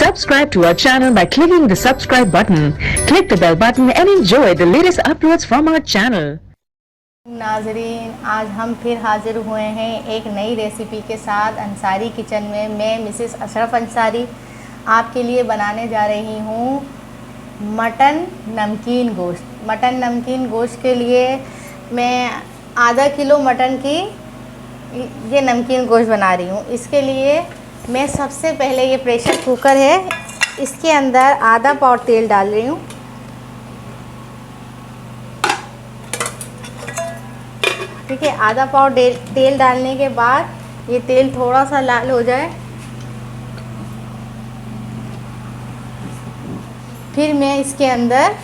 Subscribe to our channel by clicking the subscribe button. Click the bell button and enjoy the latest uploads from our channel. नाज़रीन, आज हम फिर हाज़िर हुए हैं एक नई रेसिपी के साथ अंसारी किचन में। मैं मिसेस अशरफ अंसारी आपके लिए बनाने जा रही हूँ मटन नमकीन गोश्त। मटन नमकीन गोश्त के लिए मैं आधा किलो मटन की ये नमकीन गोश्त बना रही हूँ। इसके लिए मैं सबसे पहले ये प्रेशर कुकर है, इसके अंदर आधा पाव तेल डाल रही हूँ। ठीक है, आधा पाव तेल डालने के बाद ये तेल थोड़ा सा लाल हो जाए, फिर मैं इसके अंदर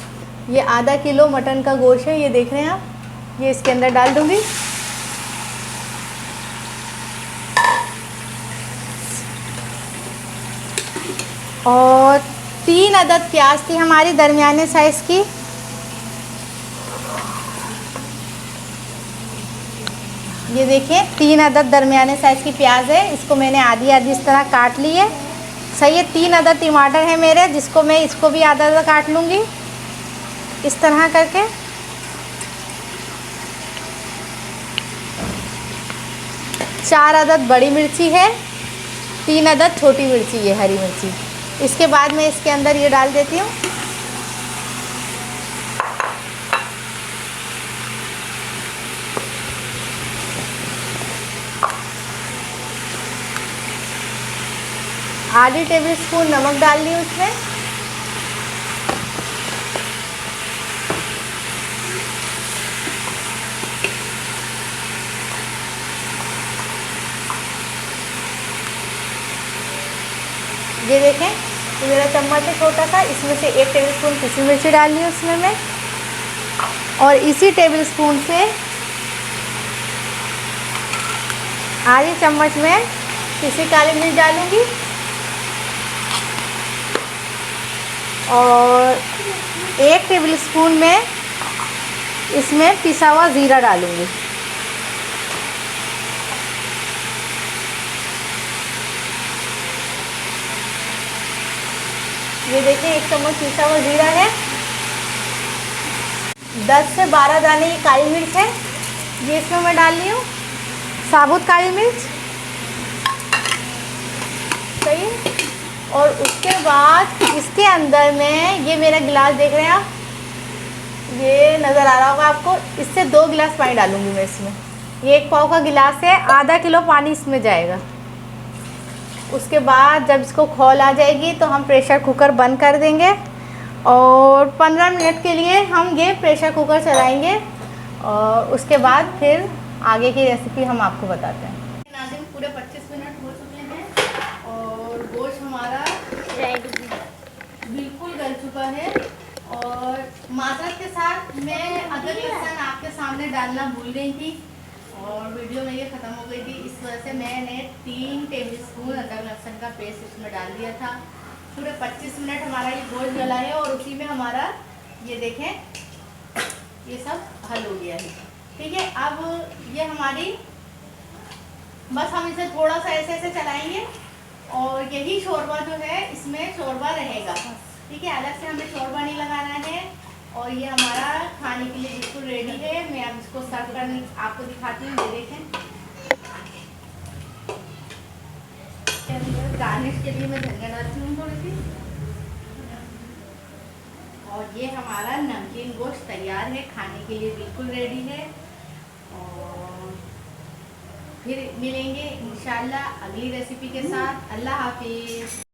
ये आधा किलो मटन का गोश्त है, ये देख रहे हैं आप, ये इसके अंदर डाल दूँगी। और 3 अदद प्याज थी हमारी दरमियाने साइज़ की। ये देखिए 3 अदद दरमियाने साइज़ की प्याज है, इसको मैंने आधी आधी इस तरह काट ली है। सही है। 3 अदद टमाटर है मेरे, जिसको मैं इसको भी आधा आधा काट लूँगी इस तरह करके। चार अदद बड़ी मिर्ची है, 3 अदद छोटी मिर्ची है, हरी मिर्ची। इसके बाद मैं इसके अंदर ये डाल देती हूँ। आधी टेबल स्पून नमक डाल ली उसमें। ये देखें, तो मेरा चम्मच है छोटा सा, इसमें से 1 टेबल स्पून पिसी मिर्ची डाल ली उसमें मैं, और इसी टेबल स्पून से आधी चम्मच में पिसी काली मिर्च डालूंगी, और 1 टेबल स्पून में इसमें पिसा हुआ ज़ीरा डालूंगी। ये देखिए 1 चम्मच पिसा हुआ ज़ीरा है। 10 से 12 दाने ये काली मिर्च है, ये इसमें मैं डाल रही हूँ, साबुत काली मिर्च। सही। और उसके बाद इसके अंदर में ये मेरा गिलास देख रहे हैं आप, ये नज़र आ रहा होगा आपको, इससे 2 गिलास पानी डालूंगी मैं इसमें। ये 1 पाव का गिलास है, आधा किलो पानी इसमें जाएगा। उसके बाद जब इसको खौल आ जाएगी तो हम प्रेशर कुकर बंद कर देंगे, और 15 मिनट के लिए हम ये प्रेशर कुकर चलाएंगे, और उसके बाद फिर आगे की रेसिपी हम आपको बताते हैं। नाज़रीन, पूरे 25 मिनट हो चुके हैं और गोश्त हमारा बिल्कुल गल चुका है। और माजरत के साथ मैं अदरक लहसुन आपके सामने डालना भूल गई थी और वीडियो में ये ख़त्म हो गई थी, इस वजह से मैंने 3 टेबल स्पून अदरक लहसुन का पेस्ट इसमें डाल दिया था। पूरे 25 मिनट हमारा ये गोश्त गला है, और उसी में हमारा ये देखें ये सब हल हो गया है। ठीक है, अब ये हमारी बस हम इसे थोड़ा सा ऐसे ऐसे चलाएंगे, और यही शोरबा जो है इसमें शोरबा रहेगा। ठीक है, अलग से हमें शोरबा नहीं लगाना है। और ये हमारा खाने के लिए बिल्कुल रेडी है। मैं अब इसको सर्व करने आपको दिखाती हूँ। ये देखें, गार्निश के लिए मैं धनिया डालती हूँ थोड़ी सी, और ये हमारा नमकीन गोश्त तैयार है, खाने के लिए बिल्कुल रेडी है। और फिर मिलेंगे इंशाल्लाह अगली रेसिपी के साथ। अल्लाह हाफिज़।